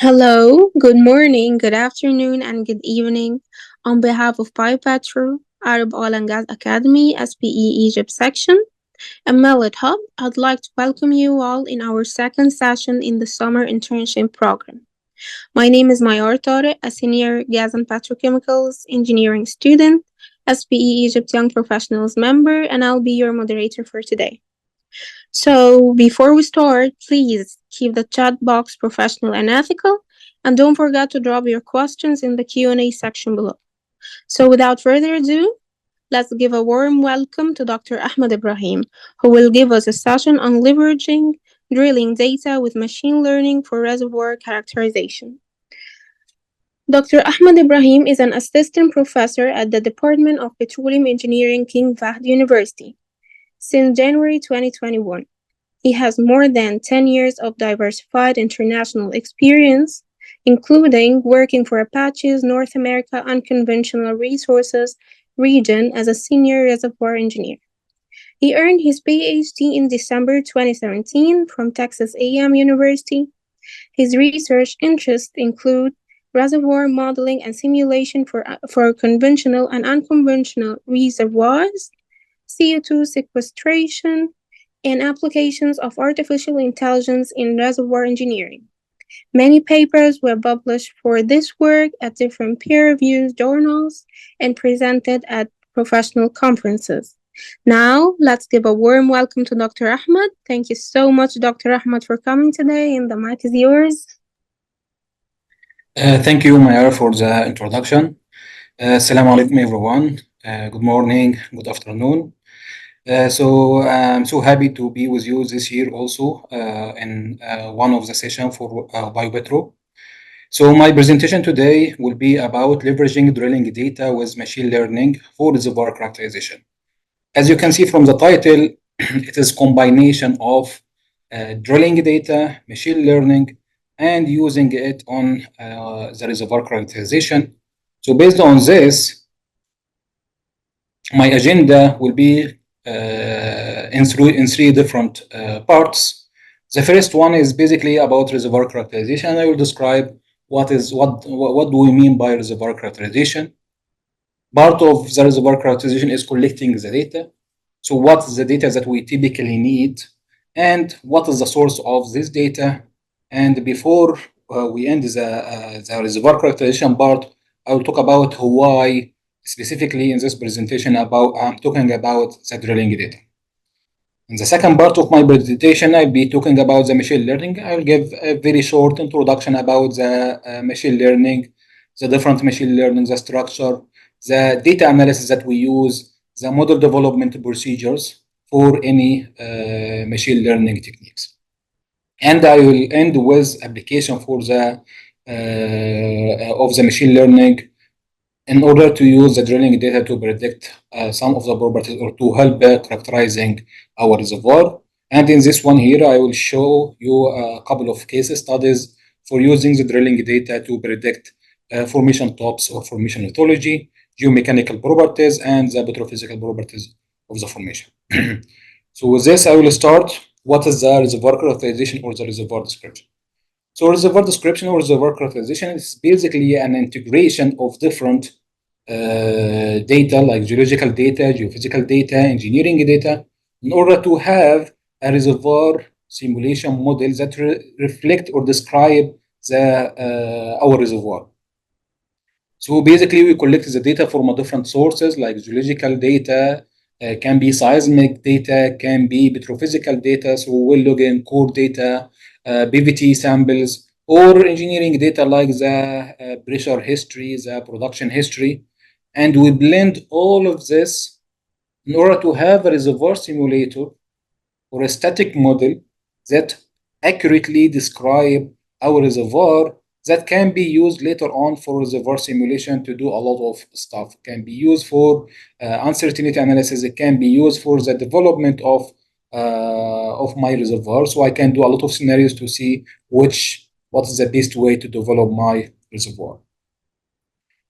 Hello, good morning, good afternoon, and good evening. On behalf of PioPetro, Arab Oil and Gas Academy, SPE Egypt section, and Millet Hub, I'd like to welcome you all in our second session in the summer internship program. My name is Mayar Tare, a senior gas and petrochemicals engineering student, SPE Egypt Young Professionals member, and I'll be your moderator for today. So, before we start, please keep the chat box professional and ethical, and don't forget to drop your questions in the Q&A section below. So, without further ado, let's give a warm welcome to Dr. Ahmed Ibrahim, who will give us a session on leveraging drilling data with machine learning for reservoir characterization. Dr. Ahmed Ibrahim is an assistant professor at the Department of Petroleum Engineering, King Fahd University since January 2021. He has more than 10 years of diversified international experience, including working for Apache's North America Unconventional Resources region as a senior reservoir engineer. He earned his PhD in December 2017 from Texas A&M University. His research interests include reservoir modeling and simulation for conventional and unconventional reservoirs, CO2 sequestration, and applications of artificial intelligence in reservoir engineering. Many papers were published for this work at different peer-reviewed journals and presented at professional conferences. Now, let's give a warm welcome to Dr. Ahmed. Thank you so much, Dr. Ahmed, for coming today, and the mic is yours. Thank you, Mayar, for the introduction. Assalamu alaikum, everyone. Good morning, good afternoon. I'm so happy to be with you this year also in one of the sessions for PioPetro. So my presentation today will be about leveraging drilling data with machine learning for reservoir characterization. As you can see from the title, it is combination of drilling data, machine learning, and using it on the reservoir characterization. So based on this, my agenda will be in three different parts. The first one is basically about reservoir characterization. I will describe what do we mean by reservoir characterization. Part of the reservoir characterization is collecting the data. So what is the data that we typically need, and what is the source of this data? And before we end the reservoir characterization part, I will talk about why specifically in this presentation I'm talking about the drilling data. In the second part of my presentation, I'll be talking about the machine learning. I'll give a very short introduction about the machine learning, the different machine learning, the structure, the data analysis that we use, the model development procedures for any machine learning techniques. And I will end with application for the of the machine learning in order to use the drilling data to predict some of the properties or to help characterizing our reservoir. And in this one here, I will show you a couple of case studies for using the drilling data to predict formation tops or formation lithology, geomechanical properties, and the petrophysical properties of the formation. So with this, I will start. What is the reservoir characterization or the reservoir description? So reservoir description or reservoir characterization is basically an integration of different data like geological data, geophysical data, engineering data, in order to have a reservoir simulation model that reflect or describe our reservoir. So basically, we collect the data from different sources like geological data, can be seismic data, can be petrophysical data. So we'll log in core data, PVT samples, or engineering data like the pressure history, the production history. And we blend all of this in order to have a reservoir simulator or a static model that accurately describe our reservoir that can be used later on for reservoir simulation to do a lot of stuff. It can be used for uncertainty analysis. It can be used for the development of my reservoir. So I can do a lot of scenarios to see what is the best way to develop my reservoir.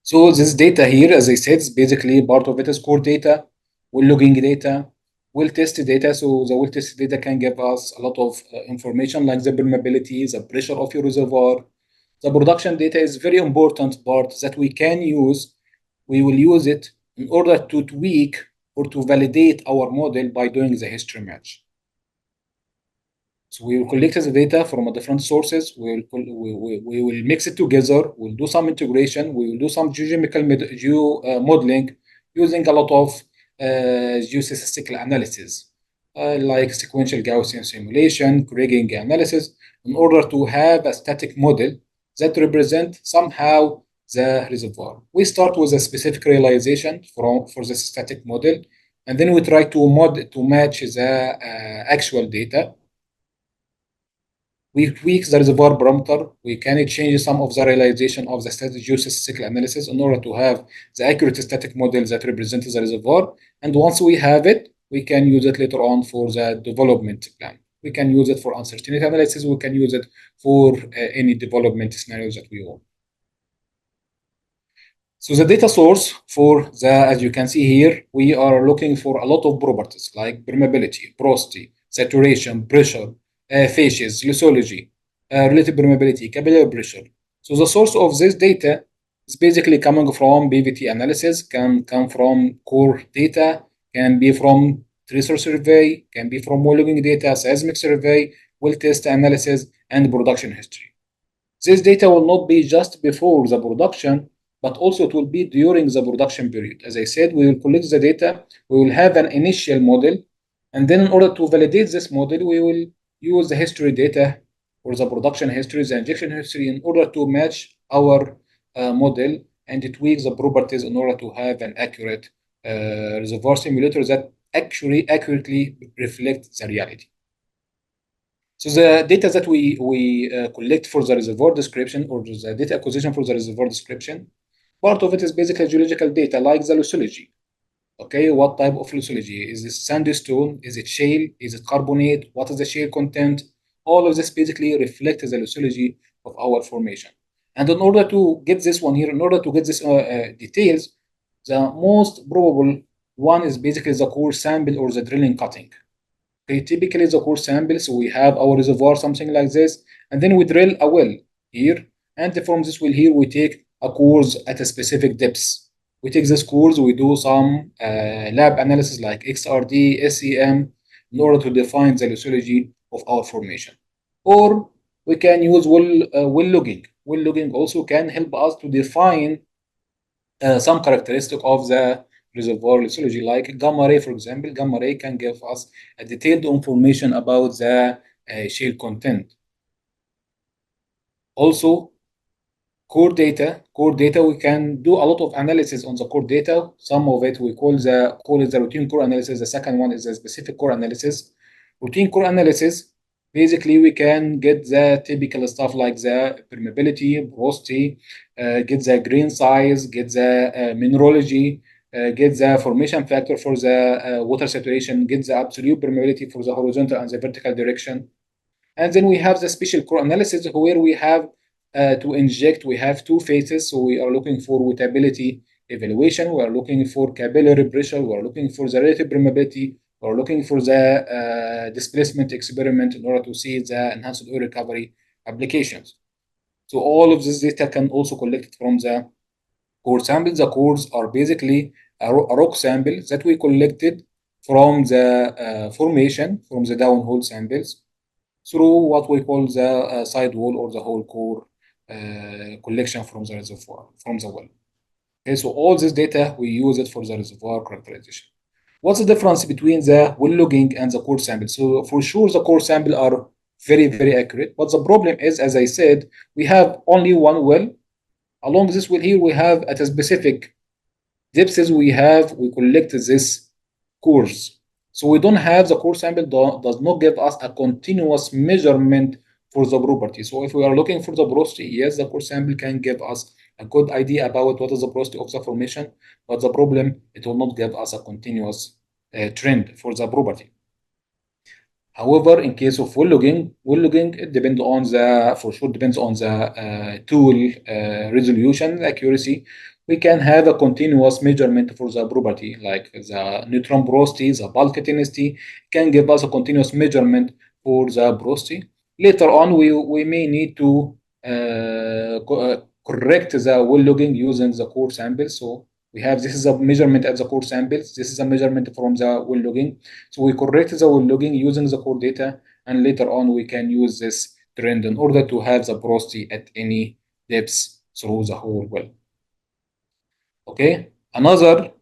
So this data here, as I said, is basically part of it is core data, well logging data, well tested data. So the well tested data can give us a lot of information like the permeability, the pressure of your reservoir, The production data is very important part that we can use. We will use it in order to tweak or to validate our model by doing the history match. So we will collect the data from different sources. We will mix it together. We'll do some integration. We will do some geochemical modeling using a lot of geostatistical analysis, like sequential Gaussian simulation, kriging analysis, in order to have a static model that represent somehow the reservoir. We start with a specific realization for the static model, and then we try to match the actual data. We tweak the reservoir parameter. We can change some of the realization of the geostatistical analysis in order to have the accurate static model that represents the reservoir. And once we have it, we can use it later on for the development plan. We can use it for uncertainty analysis. We can use it for any development scenarios that we want. So the data source for as you can see here, we are looking for a lot of properties like permeability, porosity, saturation, pressure, phases, lithology, relative permeability, capillary pressure. So the source of this data is basically coming from BVT analysis, can come from core data, can be from tracer survey, can be from well logging data, seismic survey, well test analysis, and production history. This data will not be just before the production, but also it will be during the production period. As I said, we will collect the data, we will have an initial model, and then in order to validate this model, we will use the history data or the production history, the injection history, in order to match our model and tweak the properties in order to have an accurate reservoir simulator that actually accurately reflects the reality. So the data that we collect for the reservoir description or the data acquisition for the reservoir description, part of it is basically geological data like the lithology. Okay, what type of lithology? Is it sandstone? Is it shale? Is it carbonate? What is the shale content? All of this basically reflects the lithology of our formation. And in order to get this one here, in order to get this details, the most probable one is basically the core sample or the drilling cutting. Okay, typically the core sample, so we have our reservoir, something like this, and then we drill a well here, and from this well here, we take a cores at a specific depth. We take this cores, we do some lab analysis like XRD, SEM, in order to define the lithology of our formation. Or we can use well logging. Well logging also can help us to define some characteristic of the reservoir lithology, like gamma ray, for example. Gamma ray can give us a detailed information about the shale content. Also, core data, we can do a lot of analysis on the core data. Some of it we call it the routine core analysis. The second one is the specific core analysis. Routine core analysis, basically we can get the typical stuff like the permeability, porosity, get the grain size, get the mineralogy, get the formation factor for the water saturation, get the absolute permeability for the horizontal and the vertical direction. And then we have the special core analysis where we have to inject, we have two phases. So we are looking for wettability evaluation, we are looking for capillary pressure, we are looking for the relative permeability, we are looking for the displacement experiment in order to see the enhanced oil recovery applications. So all of this data can also collect from the core samples. The cores are basically a rock sample that we collected from the formation, from the downhole samples, through what we call the sidewall or the whole core collection from the reservoir, from the well. Okay, so all this data, we use it for the reservoir characterization. What's the difference between the well logging and the core sample? So for sure, the core sample are very, very accurate. But the problem is, as I said, we have only one well. Along this well here, we have at a specific depths we collect this cores. So we don't have the core sample does not give us a continuous measurement for the property. So if we are looking for the porosity, yes, the core sample can give us a good idea about what is the porosity of the formation, but the problem, it will not give us a continuous trend for the property. However, in case of well logging, it depends on the tool resolution, accuracy. We can have a continuous measurement for the property, like the neutron porosity, the bulk density, can give us a continuous measurement for the porosity. Later on, we may need to correct the well logging using the core sample. So we have this is a measurement at the core samples. This is a measurement from the well logging. So we correct the well logging using the core data, and later on we can use this trend in order to have the porosity at any depths through the whole well. Okay, another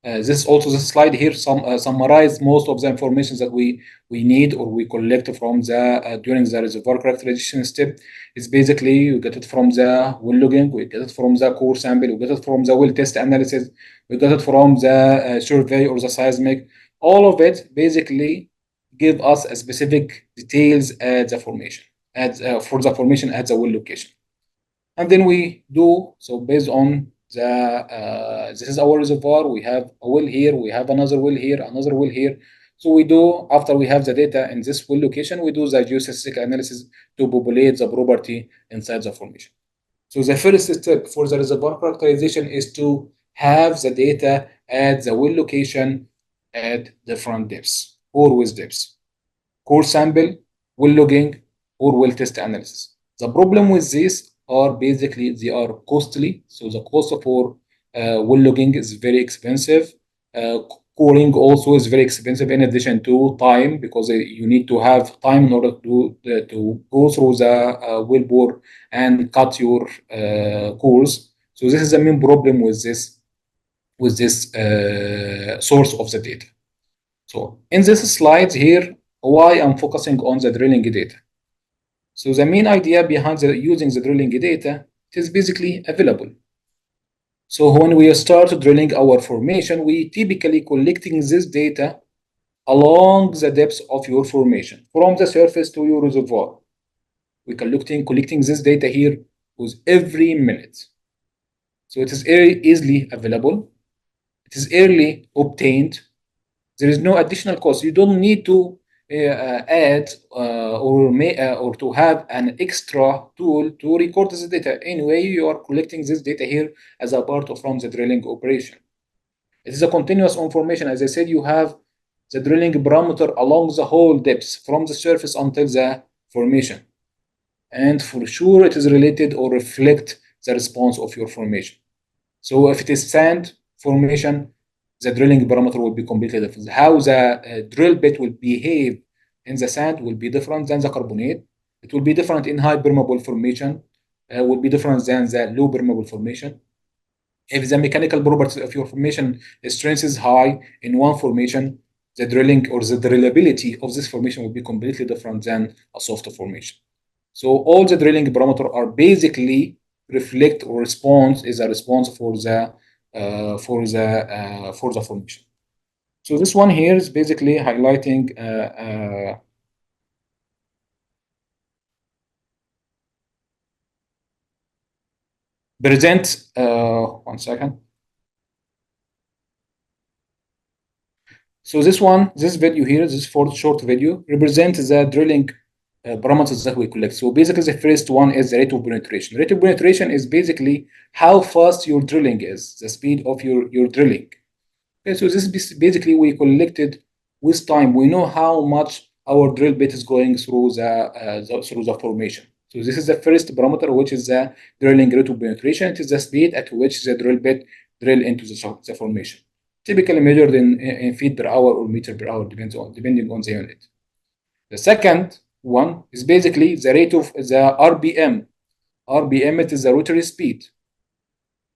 this also this slide here summarize most of the information that we need or we collect from the during the reservoir characterization step. Is basically we get it from the well logging, we get it from the core sample, we get it from the well test analysis, we get it from the survey or the seismic. All of it basically give us a specific details at the formation at for the formation at the well location. And then we do so based on the this is our reservoir. We have a well here, we have another well here, another well here. So we do, after we have the data in this well location, we do the geostatistical analysis to populate the property inside the formation. So the first step for the reservoir characterization is to have the data at the well location at different depths or with depths: core sample, well logging, or well test analysis. The problem with this are basically they are costly. So the cost for well logging is very expensive. Uh, Coring also is very expensive in addition to time, because you need to have time in order to go through the well bore and cut your cores. So this is the main problem with this source of the data. So in this slide here, why I'm focusing on the drilling data. So the main idea behind using the drilling data, it is basically available. So when we start drilling our formation, we typically collecting this data along the depth of your formation, from the surface to your reservoir. We collecting this data here with every minute. So it is very easily available. It is early obtained. There is no additional cost. You don't need to add or to have an extra tool to record this data. Anyway, you are collecting this data here as a part of from the drilling operation. It is a continuous information. As I said, you have the drilling parameter along the whole depth from the surface until the formation. And for sure, it is related or reflect the response of your formation. So if it is sand formation, the drilling parameter will be completely different. How the drill bit will behave in the sand will be different than the carbonate. It will be different in high permeable formation, will be different than the low permeable formation. If the mechanical properties of your formation strength is high in one formation, the drilling or the drillability of this formation will be completely different than a soft formation. So all the drilling parameters are basically reflect or response is a response for the formation. So this one here is basically highlighting present 1 second. So this video here, this short video represents the drilling parameters that we collect. So basically the first one is the rate of penetration. Rate of penetration is basically how fast your drilling is, the speed of your drilling. Okay, so this is basically we collected with time. We know how much our drill bit is going through through the formation. So this is the first parameter, which is the drilling rate of penetration. It is the speed at which the drill bit drill into the formation, typically measured in feet per hour or meter per hour, depending on the unit. The second one is basically the rate of the RPM. RPM, it is the rotary speed.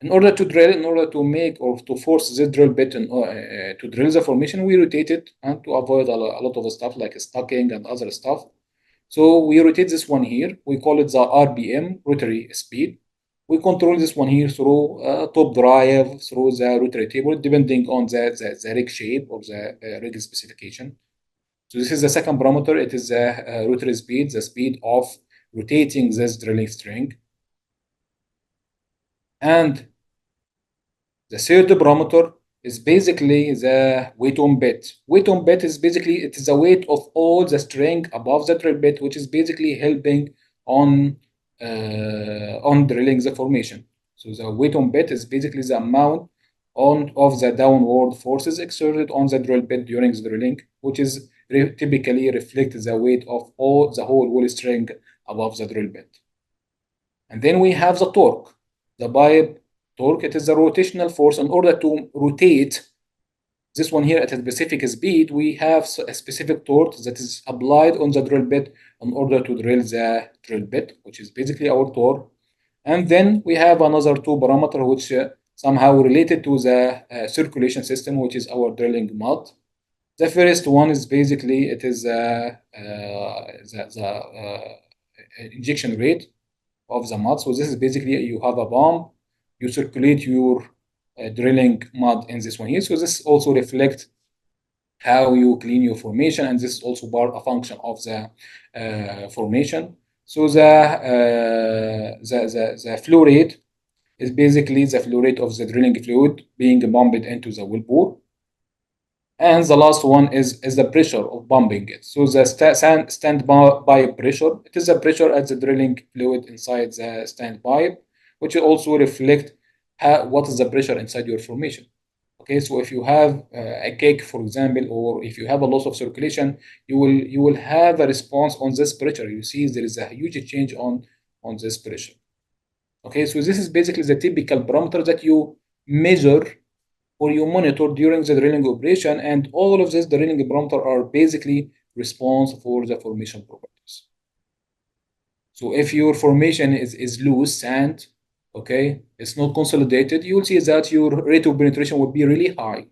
In order to drill, in order to make or to force the drill bit to drill the formation, we rotate it and to avoid a lot of stuff like stacking and other stuff. So we rotate this one here. We call it the RPM, rotary speed. We control this one here through top drive, through the rotary table, depending on the rig shape or the rig specification. So this is the second parameter. It is the rotary speed, the speed of rotating this drilling string. And the third parameter is basically the weight on bit. Weight on bit is basically it is the weight of all the string above the drill bit, which is basically helping on drilling the formation. So the weight on bit is basically the amount of the downward forces exerted on the drill bit during the drilling, which is typically reflect the weight of all the whole wool string above the drill bit. And then we have the torque. The pipe torque, it is the rotational force in order to rotate this one here at a specific speed. We have a specific torque that is applied on the drill bit in order to drill the drill bit, which is basically our torque. And then we have another two parameter which somehow related to the circulation system, which is our drilling mud. The first one is basically it is the injection rate of the mud. So this is basically you have a pump, you circulate your drilling mud in this one here. So this also reflects how you clean your formation, and this is also part a function of the formation. So the flow rate is basically the flow rate of the drilling fluid being pumped into the well bore. And the last one is the pressure of pumping it. So the standby pressure, it is the pressure at the drilling fluid inside the standby, which will also reflect what is the pressure inside your formation. Okay, so if you have a cake, for example, or if you have a loss of circulation, you will have a response on this pressure. You see there is a huge change on this pressure. Okay, so this is basically the typical parameter that you measure or you monitor during the drilling operation, and all of these drilling parameters are basically responsible for the formation properties. So if your formation is loose sand, okay, it's not consolidated, you will see that your rate of penetration will be really high.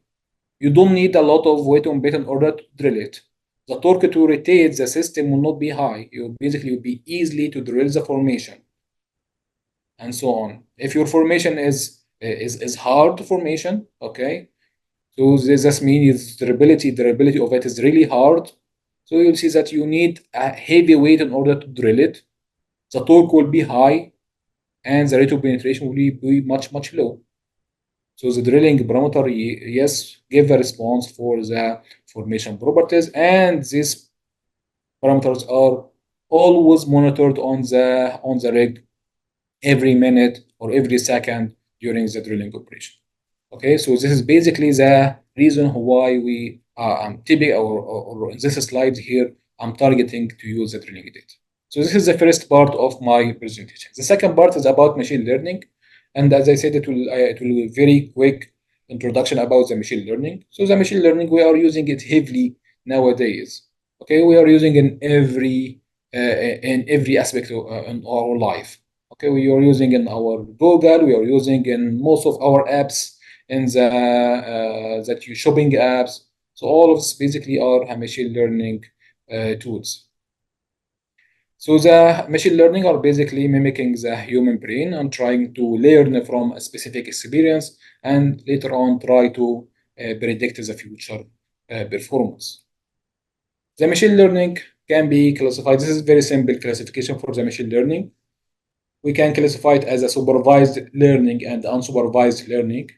You don't need a lot of weight on bit in order to drill it. The torque to rotate the system will not be high. You basically will be easily to drill the formation, and so on. If your formation is hard formation, okay, so this means durability of it is really hard. So you'll see that you need a heavy weight in order to drill it. The torque will be high, and the rate of penetration will be much low. So the drilling parameter, yes, give a response for the formation properties, and these parameters are always monitored on the rig every minute or every second during the drilling operation. Okay, so this is basically the reason why we I'm typing or in this slide here, I'm targeting to use the drilling data. So this is the first part of my presentation. The second part is about machine learning, and as I said, it will be very quick introduction about the machine learning. So the machine learning, we are using it heavily nowadays. Okay, we are using in every aspect of in our life. Okay, we are using in our Google, we are using in most of our apps, in the that you shopping apps. So all of this basically are machine learning tools. So the machine learning are basically mimicking the human brain and trying to learn from a specific experience and later on try to predict the future performance. The machine learning can be classified. This is very simple classification for the machine learning. We can classify it as a supervised learning and unsupervised learning.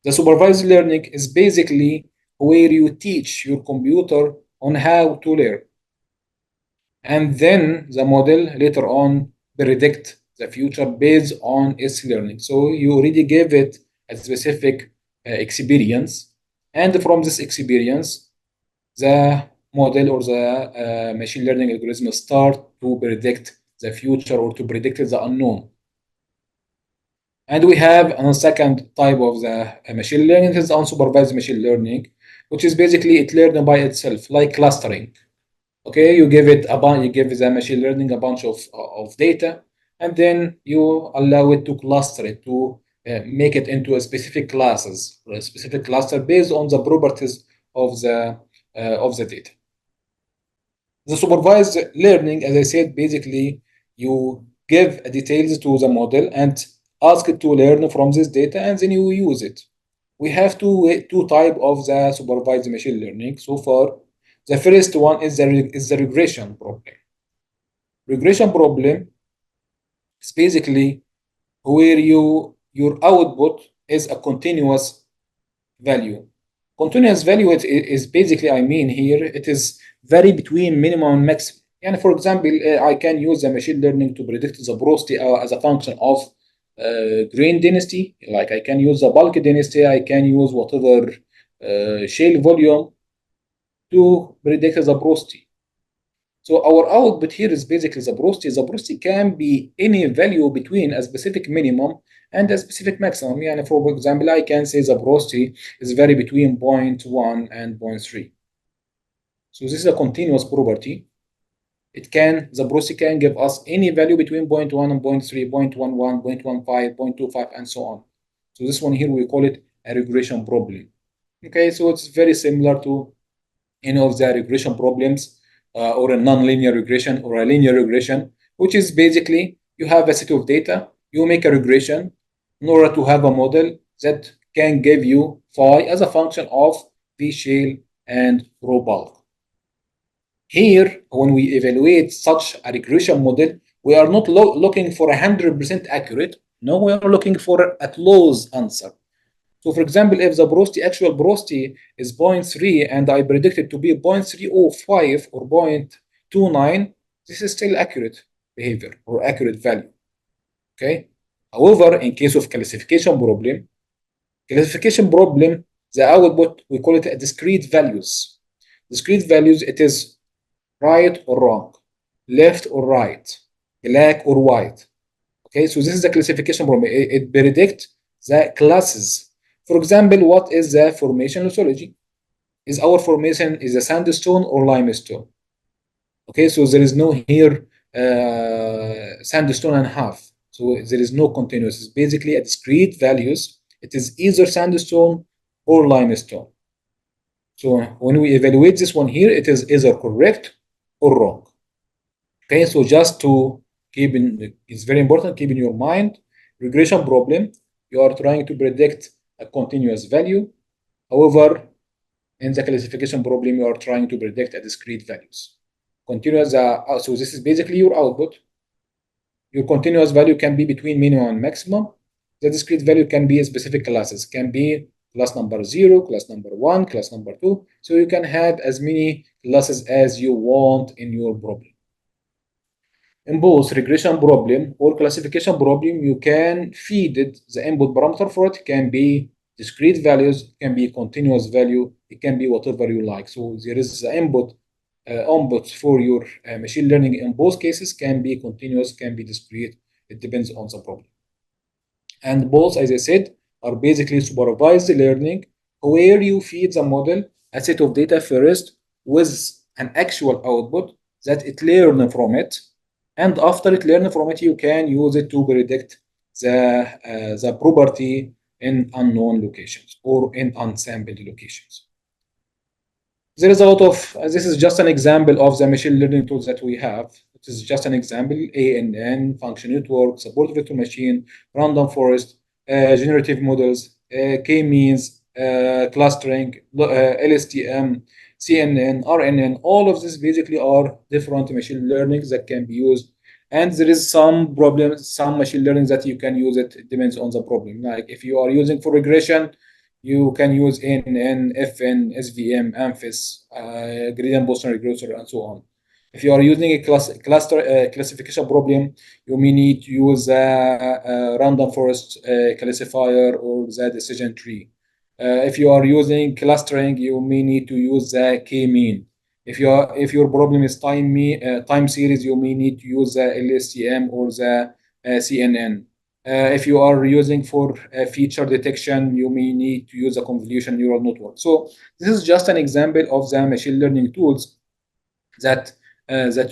The supervised learning is basically where you teach your computer on how to learn. And then the model later on predict the future based on its learning. So you already gave it a specific experience. And from this experience, the model or the machine learning algorithm start to predict the future or to predict the unknown. And we have a second type of the machine learning, is unsupervised machine learning, which is basically it learns by itself, like clustering. Okay, you give the machine learning a bunch of data, and then you allow it to cluster it to make it into a specific classes or a specific cluster based on the properties of the data. The supervised learning, as I said, basically you give details to the model and ask it to learn from this data, and then you use it. We have two type of the supervised machine learning so far. The first one is the regression problem. Regression problem is basically where your output is a continuous value. Continuous value is basically, I mean here, it is vary between minimum and maximum. And for example, I can use the machine learning to predict the porosity as a function of grain density. Like I can use the bulk density, I can use whatever shale volume to predict the porosity. So our output here is basically the porosity. The porosity can be any value between a specific minimum and a specific maximum. Yani for example, I can say the porosity is vary between 0.1 and zero point 0.3. So this is a continuous property. The porosity can give us any value between 0.1 and 0.3, 0.11, 0.15, 0.25, and so on. So this one here, we call it a regression problem. Okay, so it's very similar to any of the regression problems, or a non-linear regression or a linear regression, which is basically you have a set of data, you make a regression in order to have a model that can give you phi as a function of V shale and rho bulk. Here, when we evaluate such a regression model, we are not looking for 100% accurate. No, we are looking for a close answer. So, for example, if the actual porosity is 0.3 and I predict it to be 0.305 or 0.29, this is still accurate behavior or accurate value. Okay. However, in case of classification problem, the output, we call it a discrete values. Discrete values, it is right or wrong, left or right, black or white. Okay, so this is the classification problem. It predicts the classes. For example, what is the formation lithology? Is our formation is a sandstone or limestone? Okay, so there is no here sandstone and half. So there is no continuous. It's basically a discrete values. It is either sandstone or limestone. So when we evaluate this one here, it is either correct or wrong. Okay, so just to keep in, it's very important, keep in your mind, regression problem, you are trying to predict a continuous value. However, in the classification problem, you are trying to predict a discrete values. Continuous, so this is basically your output. Your continuous value can be between minimum and maximum. The discrete value can be specific classes, can be class number 0, class number 1, class number 2. So you can have as many classes as you want in your problem. In both regression problem or classification problem, you can feed it the input parameter for it. Can be discrete values, can be continuous value, it can be whatever you like. So there is the input for your machine learning in both cases, can be continuous, can be discrete. It depends on the problem. And both, as I said, are basically supervised learning, where you feed the model a set of data first with an actual output that it learns from it. And after it learns from it, you can use it to predict the property in unknown locations or in unsampled locations. There is a lot of, this is just an example of the machine learning tools that we have. It is just an example: ANN, function network, support vector machine, random forest, generative models, k-means, clustering, LSTM, CNN, RNN. All of this basically are different machine learnings that can be used. And there is some problems, some machine learning that you can use it. It depends on the problem. Like if you are using for regression, you can use NN, FN, SVM, AMPHIS, gradient Boston regressor, and so on. If you are using a classification problem, you may need to use a random forest classifier or the decision tree. If you are using clustering, you may need to use the k-mean. If your problem is time series, you may need to use the LSTM or the CNN. If you are using for feature detection, you may need to use a convolution neural network. So this is just an example of the machine learning tools that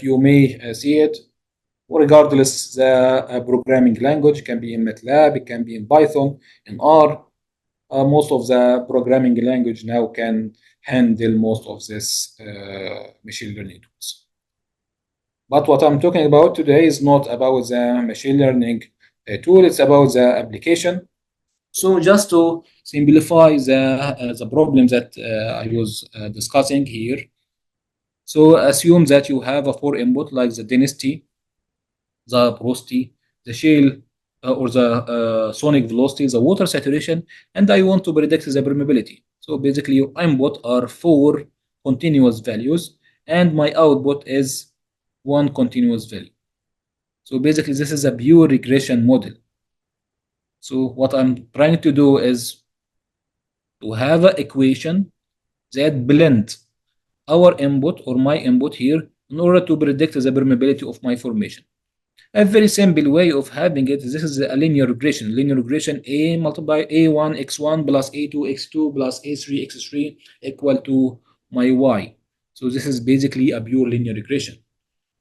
you may see it. Regardless, the programming language can be in MATLAB, it can be in Python, in R. Most of the programming language now can handle most of this machine learning tools. But what I'm talking about today is not about the machine learning tool, it's about the application. So just to simplify the problem that I was discussing here. So assume that you have a 4 input like the density, the porosity, the shale or the sonic velocity, the water saturation, and I want to predict the permeability. So basically your input are 4 continuous values and my output is 1 continuous value. So basically this is a pure regression model. So what I'm trying to do is to have an equation that blend our input or my input here in order to predict the permeability of my formation. A very simple way of having it, this is a linear regression. Linear regression, A multiply A1 x1 plus A2 x2 plus A3 x3 equal to my Y. So this is basically a pure linear regression.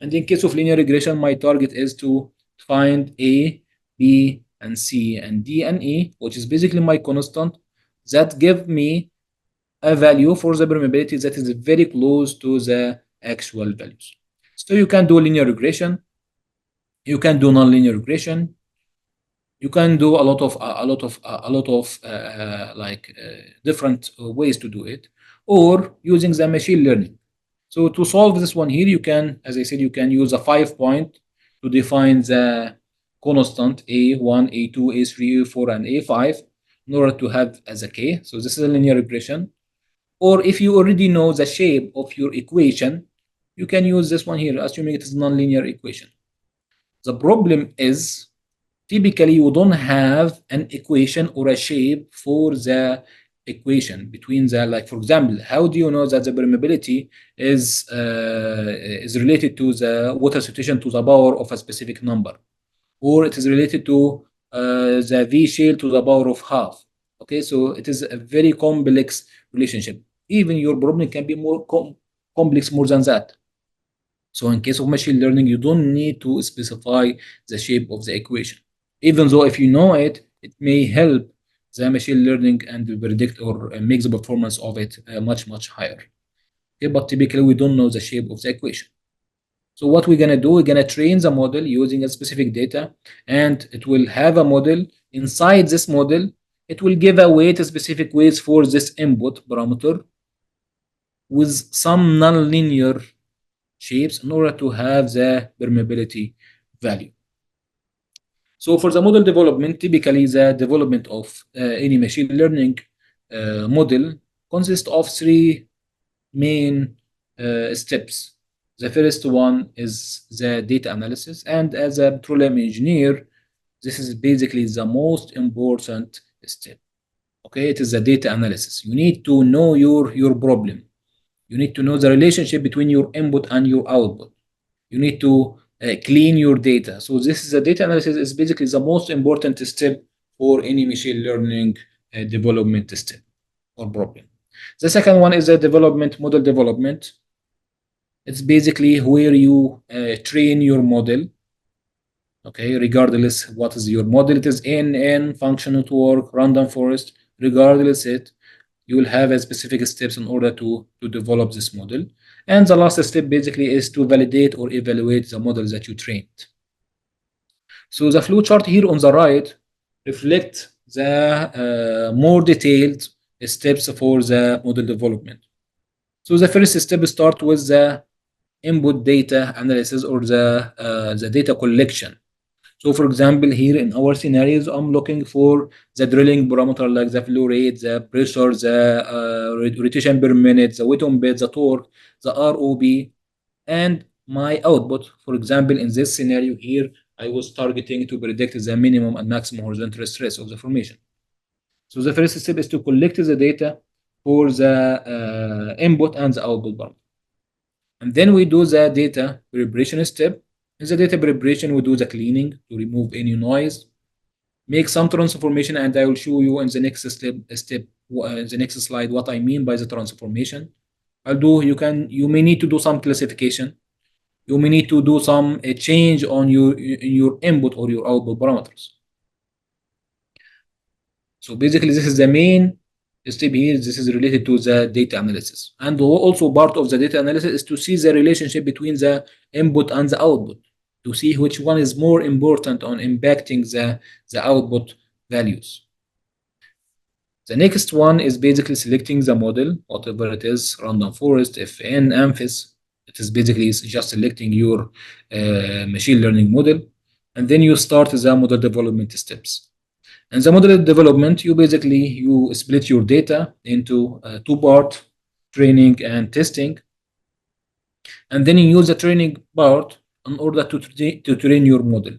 And in case of linear regression, my target is to find A, B, and C, and D and E, which is basically my constant, that give me a value for the permeability that is very close to the actual values. So you can do linear regression, you can do nonlinear regression, you can do different ways to do it, or using the machine learning. So to solve this one here, you can, as I said, you can use a 5-point to define the constant A1, A2, A3, A4, and A5 in order to have as a K. So this is a linear regression. Or if you already know the shape of your equation, you can use this one here, assuming it is nonlinear equation. The problem is typically you don't have an equation or a shape for the equation between the, like for example, how do you know that the permeability is related to the water saturation to the power of a specific number, or it is related to the V shale to the power of half? Okay, so it is a very complex relationship. Even your problem can be more complex more than that. So in case of machine learning, you don't need to specify the shape of the equation. Even though if you know it, it may help the machine learning and predict or make the performance of it much, much higher. Okay, but typically we don't know the shape of the equation. So what we're gonna do, we're gonna train the model using a specific data, and it will have a model. Inside this model, it will give a weight, a specific weights for this input parameter with some nonlinear shapes in order to have the permeability value. So for the model development, typically the development of any machine learning model consists of 3 main steps. The first one is the data analysis, and as a petroleum engineer, this is basically the most important step. Okay, it is the data analysis. You need to know your problem. You need to know the relationship between your input and your output. You need to clean your data. So this is the data analysis is basically the most important step for any machine learning development step or problem. The second one is the development, model development. It's basically where you train your model. Okay, regardless what is your model, it is NN, function network, random forest, regardless it, you will have a specific steps in order to develop this model. And the last step basically is to validate or evaluate the model that you trained. So the flow chart here on the right reflect the more detailed steps for the model development. So the first step start with the input data analysis or the data collection. So for example, here in our scenarios, I'm looking for the drilling parameter like the flow rate, the pressure, the rotation per minute, the weight on bed, the torque, the ROB, and my output. For example, in this scenario here, I was targeting to predict the minimum and maximum horizontal stress of the formation. So the first step is to collect the data for the input and the output parameter. And then we do the data preparation step. In the data preparation, we do the cleaning to remove any noise, make some transformation, and I will show you in the next the next slide what I mean by the transformation. You may need to do some classification. You may need to do some change on your input or your output parameters. So basically, this is the main step here. This is related to the data analysis, and also part of the data analysis is to see the relationship between the input and the output, to see which one is more important on impacting the output values. The next one is basically selecting the model, whatever it is, random forest, FN, AMPHIS. It is basically just selecting your machine learning model, and then you start the model development steps. In the model development, you split your data into 2-part, training and testing, and then you use the training part in order to train your model.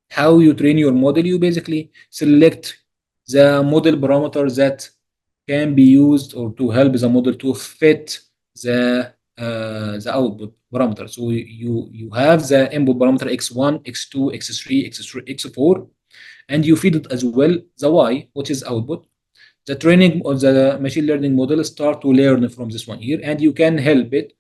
How you train your model? You basically select the model parameter that can be used or to help the model to fit the the output parameter. So you have the input parameter x1, x2, x3, x3, x4, and you feed it as well the y, which is output. The training of the machine learning model start to learn from this one here, and you can help it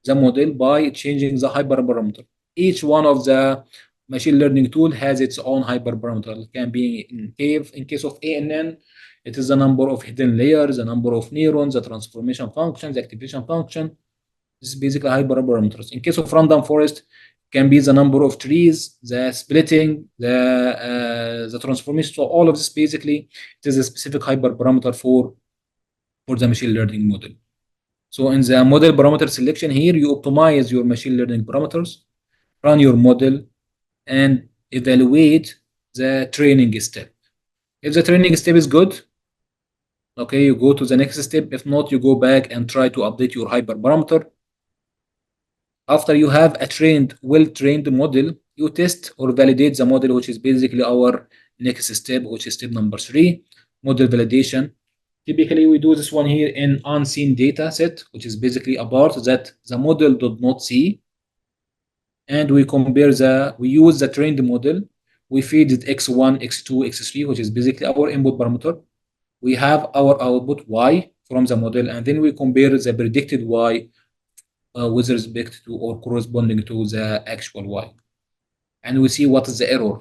the model by changing the hyperparameter. Each one of the machine learning tool has its own hyperparameter. It can be in case of ANN, it is the number of hidden layers, the number of neurons, the transformation function, the activation function. This is basically hyperparameters. In case of random forest, can be the number of trees, the splitting, the transformation. So all of this basically it is a specific hyperparameter for the machine learning model. So in the model parameter selection here, you optimize your machine learning parameters, run your model, and evaluate the training step. If the training step is good, okay, you go to the next step. If not, you go back and try to update your hyperparameter. After you have a well-trained model, you test or validate the model, which is basically our next step, which is step number 3, model validation. Typically, we do this one here in unseen data set, which is basically a part that the model did not see. And we use the trained model. We feed it x1, x2, x3, which is basically our input parameter. We have our output y from the model, and then we compare the predicted y with respect to or corresponding to the actual y. And we see what is the error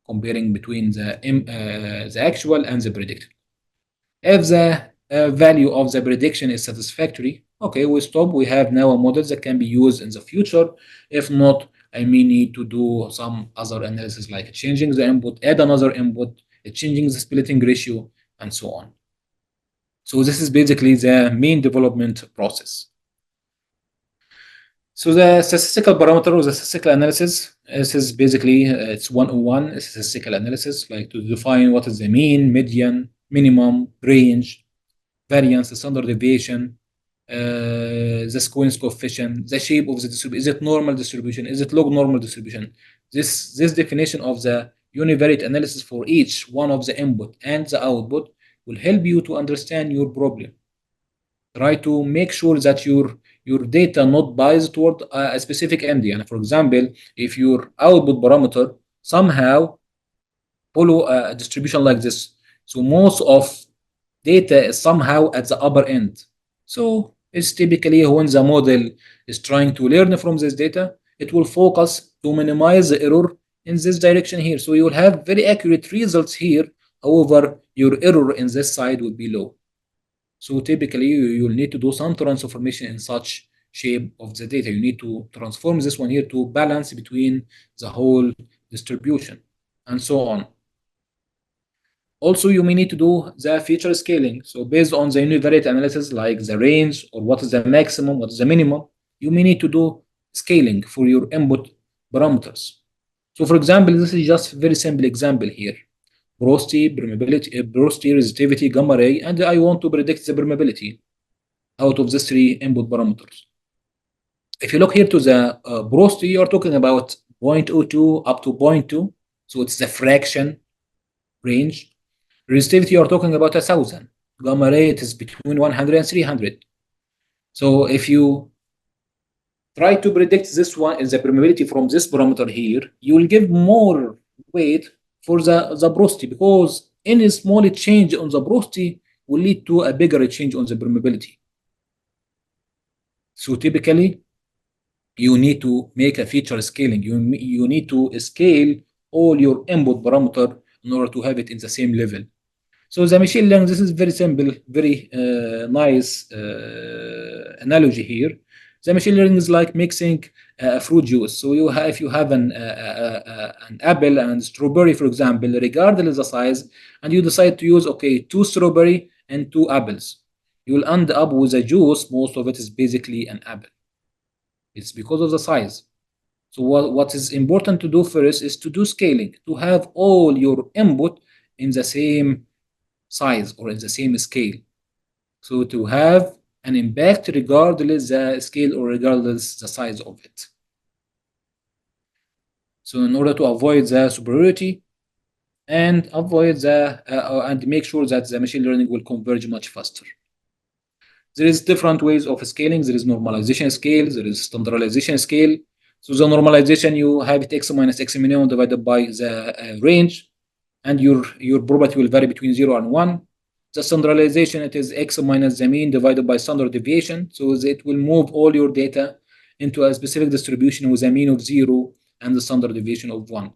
comparing between the actual and the predicted. If the value of the prediction is satisfactory, okay, we stop. We have now a model that can be used in the future. If not, I may need to do some other analysis like changing the input, add another input, changing the splitting ratio, and so on. So this is basically the main development process. So the statistical parameter or the statistical analysis, this is basically it's 101 statistical analysis, like to define what is the mean, median, minimum, range, variance, the standard deviation, the squeeze coefficient, the shape of the distribution. Is it normal distribution? Is it log normal distribution? This definition of the univariate analysis for each one of the input and the output will help you to understand your problem. Try to make sure that your data not biased toward a specific end. And for example, if your output parameter somehow follow a distribution like this, so most of data is somehow at the upper end. So it's typically when the model is trying to learn from this data, it will focus to minimize the error in this direction here. So you will have very accurate results here. However, your error in this side will be low. So typically you'll need to do some transformation in such shape of the data. You need to transform this one here to balance between the whole distribution and so on. Also, you may need to do the feature scaling. So based on the univariate analysis, like the range or what is the maximum, what is the minimum, you may need to do scaling for your input parameters. So for example, this is just a very simple example here. Porosity, permeability, porosity, resistivity, gamma ray, and I want to predict the permeability out of these 3 input parameters. If you look here to the porosity, you are talking about 0.02 up to 0.2. So it's the fraction range. Resistivity, you are talking about 1,000. Gamma ray, it is between 100 and 300. So if you try to predict this one is the permeability from this parameter here, you will give more weight for the porosity, because any small change on the porosity will lead to a bigger change on the permeability. So typically, you need to make a feature scaling. You need to scale all your input parameter in order to have it in the same level. So the machine learning, this is very simple, very nice analogy here. The machine learning is like mixing fruit juice. So if you have an apple and strawberry, for example, regardless of the size, and you decide to use 2 strawberry and 2 apples, you will end up with a juice. Most of it is basically an apple. It's because of the size. So what is important to do first is to do scaling, to have all your input in the same size or in the same scale. So to have an impact regardless the scale or regardless the size of it. So in order to avoid the superiority and avoid and make sure that the machine learning will converge much faster. There is different ways of scaling. There is normalization scale, there is standardization scale. So the normalization, you have it x minus x minimum divided by the range, and your probability will vary between 0 and 1. The standardization, it is x minus the mean divided by standard deviation. So it will move all your data into a specific distribution with a mean of 0 and the standard deviation of 1.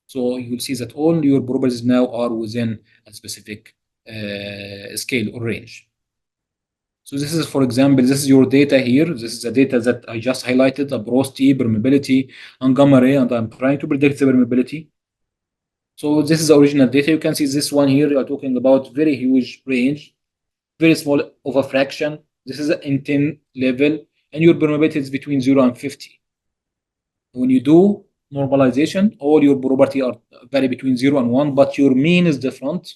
So you will see that all your probabilities now are within a specific scale or range. So this is, for example, this is your data here. This is the data that I just highlighted, the porosity, permeability, and gamma ray, and I'm trying to predict the permeability. So this is the original data. You can see this one here. You are talking about very huge range, very small of a fraction. This is in 10 level, and your permeability is between 0 and 50. When you do normalization, all your probability are vary between 0 and 1, but your mean is different.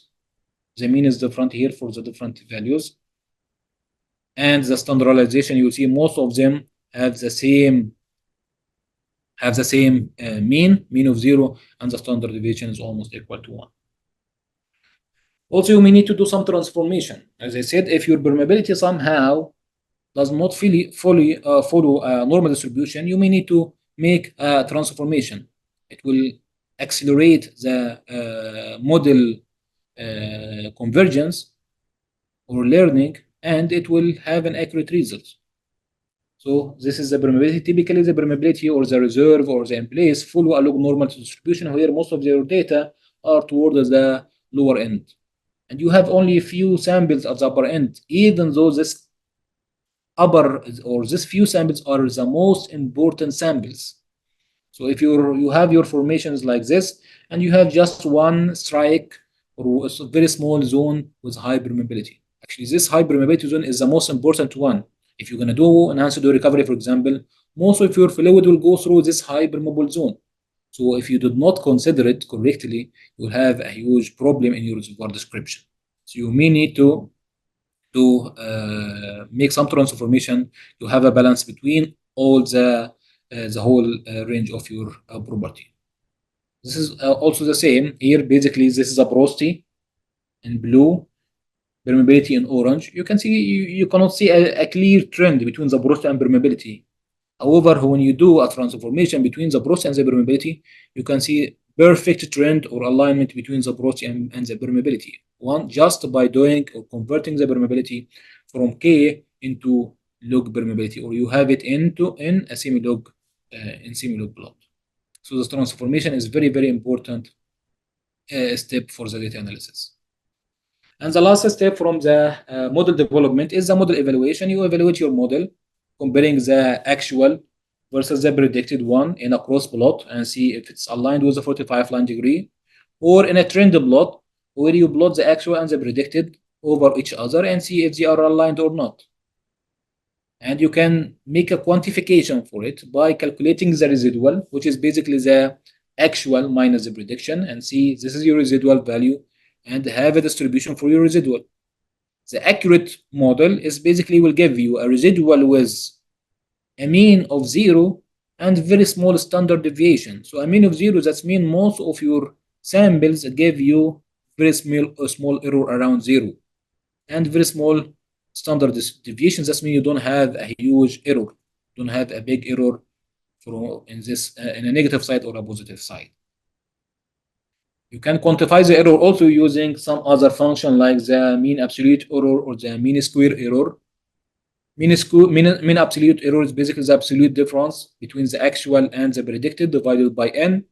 The mean is different here for the different values. And the standardization, you see most of them have the same mean of 0, and the standard deviation is almost equal to 1. Also, you may need to do some transformation. As I said, if your permeability somehow does not fully follow a normal distribution, you may need to make a transformation. It will accelerate the model convergence or learning, and it will have an accurate result. So this is the permeability. Typically, the permeability or the reserve or the in place follow a log normal distribution, where most of your data are towards the lower end. And you have only a few samples at the upper end, even though this upper or this few samples are the most important samples. So if you have your formations like this, and you have just one strike or a very small zone with high permeability. Actually, this high permeability zone is the most important one. If you're going to do enhanced oil recovery, for example, most of your fluid will go through this high permeable zone. So if you did not consider it correctly, you will have a huge problem in your reservoir description. So you may need to make some transformation to have a balance between all the whole range of your property. This is also the same here. Basically, this is a porosity in blue, permeability in orange. You can see you cannot see a clear trend between the porosity and permeability. However, when you do a transformation between the porosity and the permeability, you can see perfect trend or alignment between the porosity and the permeability. One, just by doing or converting the permeability from K into log permeability, or you have it in a semi-log plot. So the transformation is very, very important step for the data analysis. And the last step from the model development is the model evaluation. You evaluate your model, comparing the actual versus the predicted one in a cross plot, and see if it's aligned with the 45 line degree, or in a trend plot where you plot the actual and the predicted over each other and see if they are aligned or not. And you can make a quantification for it by calculating the residual, which is basically the actual minus the prediction, and see this is your residual value, and have a distribution for your residual. The accurate model is basically will give you a residual with a mean of 0 and very small standard deviation. So a mean of 0, that means most of your samples give you very small error around 0, and very small standard deviation. That means you don't have a huge error, don't have a big error in this in a negative side or a positive side. You can quantify the error also using some other function like the mean absolute error or the mean square error. Mean absolute error is basically the absolute difference between the actual and the predicted divided by n.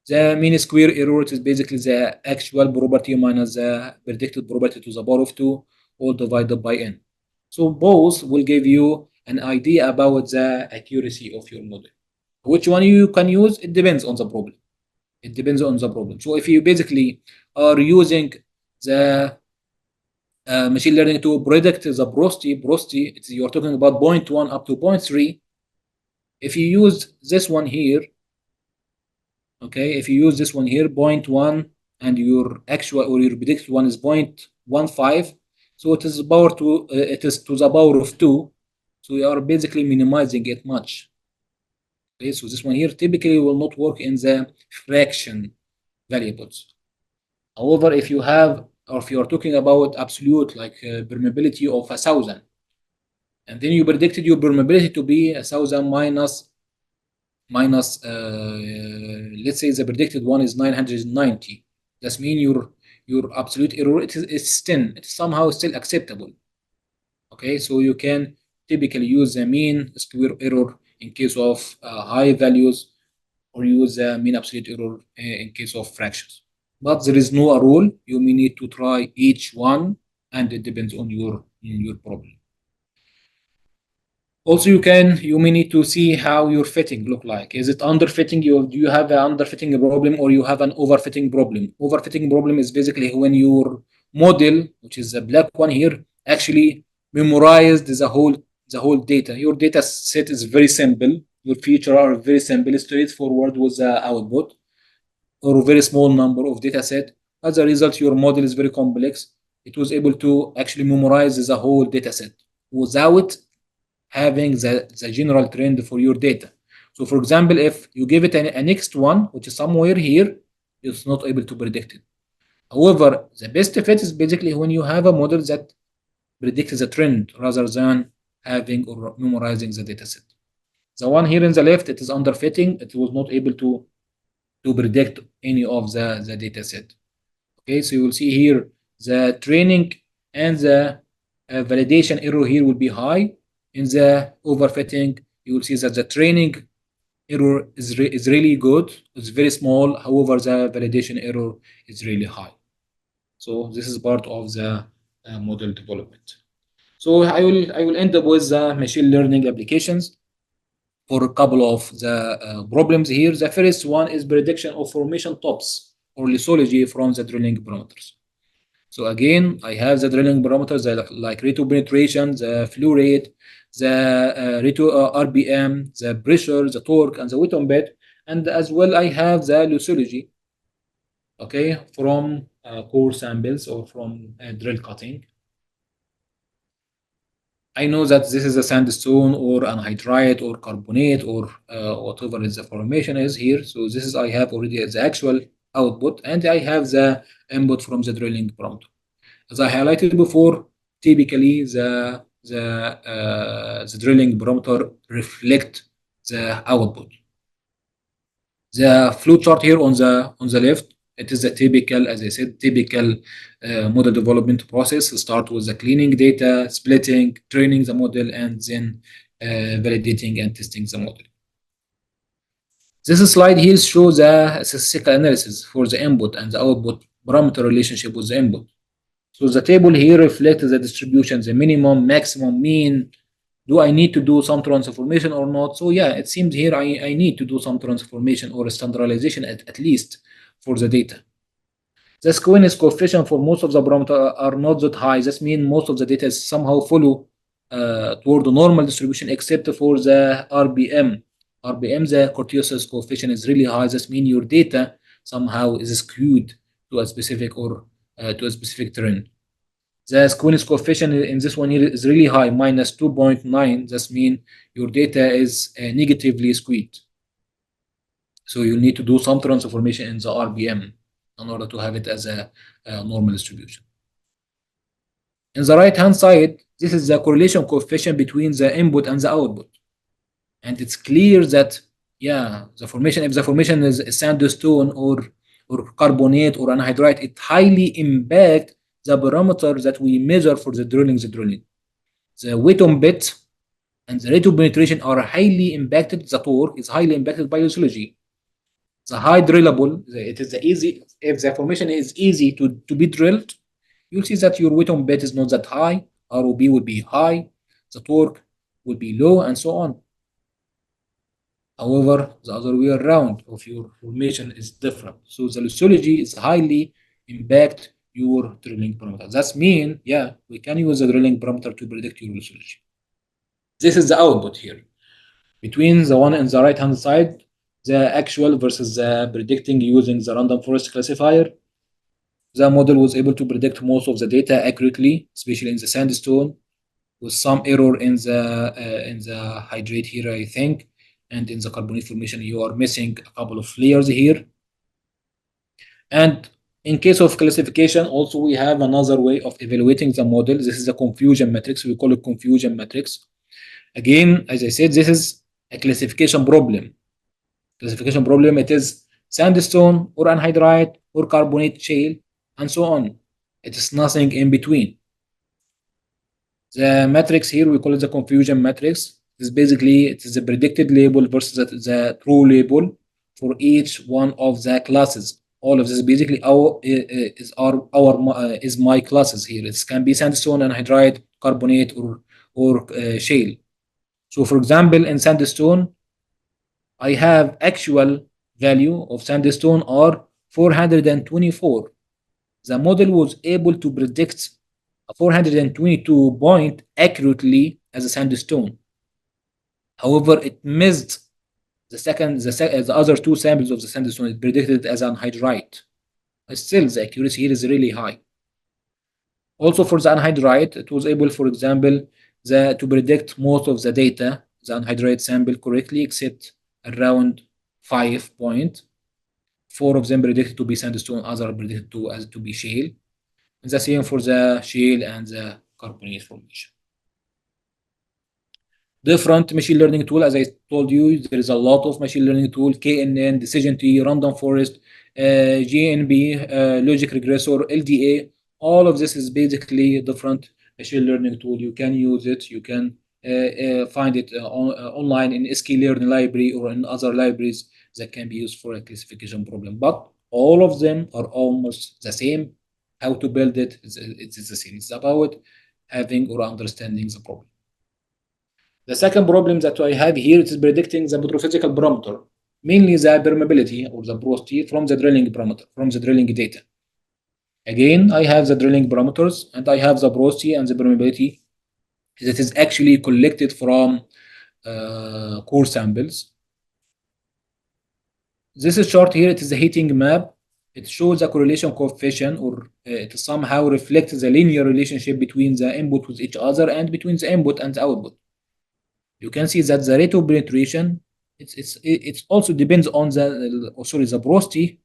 The mean square error is basically the actual probability minus the predicted probability to the power of 2, all divided by n. So both will give you an idea about the accuracy of your model. Which one you can use, it depends on the problem. It depends on the problem. So if you basically are using the machine learning to predict the porosity, you're talking about 0.1 up to 0.3. If you use this one here, okay, if you use this one here, 0.1, and your actual or your predicted one is 0.15, so it is to the power of 2. So you are basically minimizing it much. Okay, so this one here typically will not work in the fraction variables. However, if you have, or if you are talking about absolute like permeability of 1,000, and then you predicted your permeability to be 1000 minus let's say the predicted one is 990. That means your absolute error it's 10. It's somehow still acceptable. Okay, so you can typically use the mean square error in case of high values, or use the mean absolute error in case of fractions. But there is no rule. You may need to try each one, and it depends on your problem. Also, you may need to see how your fitting look like. Is it underfitting? Do you have an underfitting problem, or you have an overfitting problem? Overfitting problem is basically when your model, which is the black one here, actually memorized the whole data. Your data set is very simple. Your features are very simple, straightforward with the output, or a very small number of data set. As a result, your model is very complex. It was able to actually memorize the whole data set without having the general trend for your data. So for example, if you give it a next one, which is somewhere here, it's not able to predict it. However, the best fit is basically when you have a model that predicts the trend rather than having or memorizing the data set. The one here in the left, it is underfitting. It was not able to predict any of the data set. Okay, so you will see here the training and the validation error here will be high. In the overfitting, you will see that the training error is really good. It's very small. However, the validation error is really high. So this is part of the model development. So I will end up with the machine learning applications for a couple of the problems here. The first one is prediction of formation tops or lithology from the drilling parameters. So again, I have the drilling parameters like rate of penetration, the flow rate, the rate of RPM, the pressure, the torque, and the weight on bed, and as well I have the lithology, okay, from core samples or from drill cutting. I know that this is a sandstone or anhydrite or carbonate or whatever is the formation is here. So this is I have already the actual output, and I have the input from the drilling parameter. As I highlighted before, typically the drilling parameter reflect the output. The flow chart here on the left, it is a typical, as I said, typical model development process. Start with the cleaning data, splitting, training the model, and then validating and testing the model. This slide here shows a statistical analysis for the input and the output parameter relationship with the input. So the table here reflects the distribution, the minimum, maximum, mean. Do I need to do some transformation or not? So yeah, it seems here I need to do some transformation or standardization at least for the data. The skewness coefficient for most of the parameters are not that high. That means most of the data is somehow follow toward the normal distribution except for the RPM. RPM, the Cortiosus coefficient is really high. That means your data somehow is skewed to a specific or to a specific trend. The skewness coefficient in this one here is really high, minus 2.9. That means your data is negatively skewed. So you need to do some transformation in the RPM in order to have it as a normal distribution. In the right-hand side, this is the correlation coefficient between the input and the output. And it's clear that, yeah, if the formation is sandstone or carbonate or anhydrite, it highly impacts the parameter that we measure for the drilling. The weight on bit and the rate of penetration are highly impacted. The torque is highly impacted by lithology. The high drillable, it is the easy. If the formation is easy to be drilled, you'll see that your weight on bit is not that high. ROB will be high, the torque will be low, and so on. However, the other way around of your formation is different. So the lithology is highly impact your drilling parameter. That means, yeah, we can use the drilling parameter to predict your lithology. This is the output here. Between the one on the right-hand side, the actual versus the predicting using the random forest classifier, the model was able to predict most of the data accurately, especially in the sandstone, with some error in the hydrate here, I think, and in the carbonate formation, you are missing a couple of layers here. And in case of classification, also we have another way of evaluating the model. This is a confusion matrix. We call it confusion matrix. Again, as I said, this is a classification problem. Classification problem, it is sandstone or anhydrite or carbonate shale and so on. It is nothing in between. The matrix here, we call it the confusion matrix. This basically, it is the predicted label versus the true label for each one of the classes. All of this basically is my classes here. It can be sandstone, anhydrite, carbonate, or shale. So for example, in sandstone, I have actual value of sandstone are 424. The model was able to predict a 422 point accurately as a sandstone. However, it missed the other two samples of the sandstone. It predicted as anhydrite. Still, the accuracy here is really high. Also, for the anhydrite, it was able, for example, to predict most of the data, the anhydrite sample correctly, except around 5 points. 4 of them predicted to be sandstone, other predicted to be shale. And the same for the shale and the carbonate formation. Different machine learning tool, as I told you, there is a lot of machine learning tool, KNN, decision tree, random forest, GNB, logic regressor, LDA. All of this is basically different machine learning tool. You can use it. You can find it online in sklearn library or in other libraries that can be used for a classification problem. But all of them are almost the same. How to build it, it's the same. It's about having or understanding the problem. The second problem that I have here is predicting the petrophysical parameter, mainly the permeability or the porosity from the drilling parameter, from the drilling data. Again, I have the drilling parameters and I have the porosity and the permeability that is actually collected from core samples. This chart here, it is a heating map. It shows a correlation coefficient, or it somehow reflects the linear relationship between the input with each other and between the input and the output. You can see that the rate of penetration, it also depends on the porosity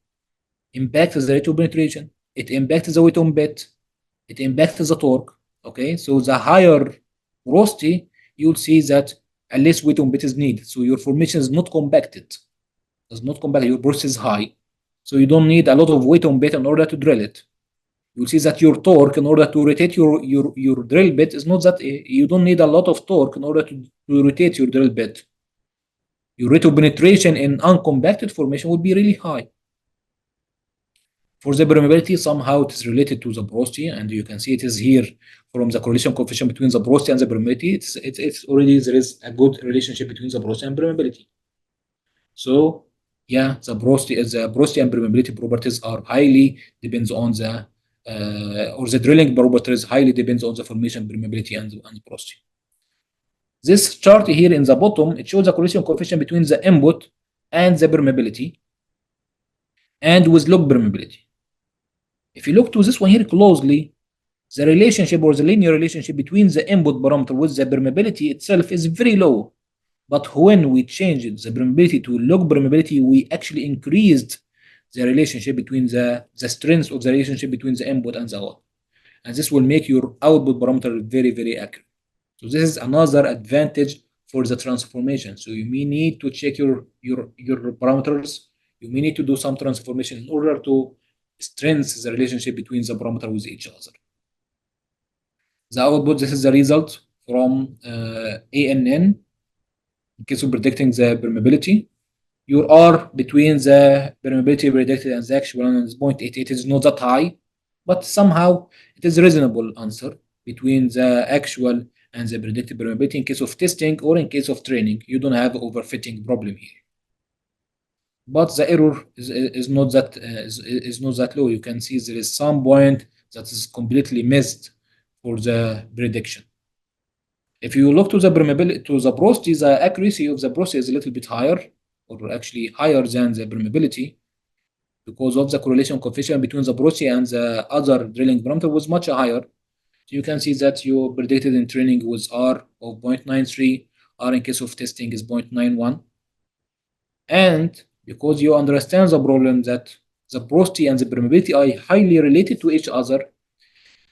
impacts the rate of penetration. It impacts the weight on bit. It impacts the torque. Okay, so the higher porosity, you'll see that a less weight on bit is needed. So your formation is not compacted. Does not compact. Your porosity is high, so you don't need a lot of weight on bit in order to drill it. You'll see that your torque in order to rotate your drill bit is not that you don't need a lot of torque in order to rotate your drill bit. Your rate of penetration in uncompacted formation would be really high. For the permeability, somehow it is related to the porosity, and you can see it is here from the correlation coefficient between the porosity and the permeability. It's already there is a good relationship between the porosity and permeability. So yeah, the porosity and permeability properties are highly depends on the or the drilling properties highly depends on the formation permeability and porosity. This chart here in the bottom, it shows the correlation coefficient between the input and the permeability and with log permeability. If you look to this one here closely, the relationship or the linear relationship between the input parameter with the permeability itself is very low. But when we changed the permeability to log permeability, we actually increased the relationship between the strength of the relationship between the input and the output. And this will make your output parameter very, very accurate. So this is another advantage for the transformation. So you may need to check your parameters. You may need to do some transformation in order to strengthen the relationship between the parameter with each other. The output, this is the result from ANN. In case of predicting the permeability, your R between the permeability predicted and the actual one is 0.88. It is not that high, but somehow it is a reasonable answer between the actual and the predicted permeability in case of testing or in case of training. You don't have overfitting problem here. But the error is not that low. You can see there is some point that is completely missed for the prediction. If you look to the permeability, to the porosity, the accuracy of the porosity is a little bit higher, or actually higher than the permeability, because of the correlation coefficient between the porosity and the other drilling parameter was much higher. So you can see that you predicted in training was R of 0.93, R in case of testing is 0.91. And because you understand the problem that the porosity and the permeability are highly related to each other,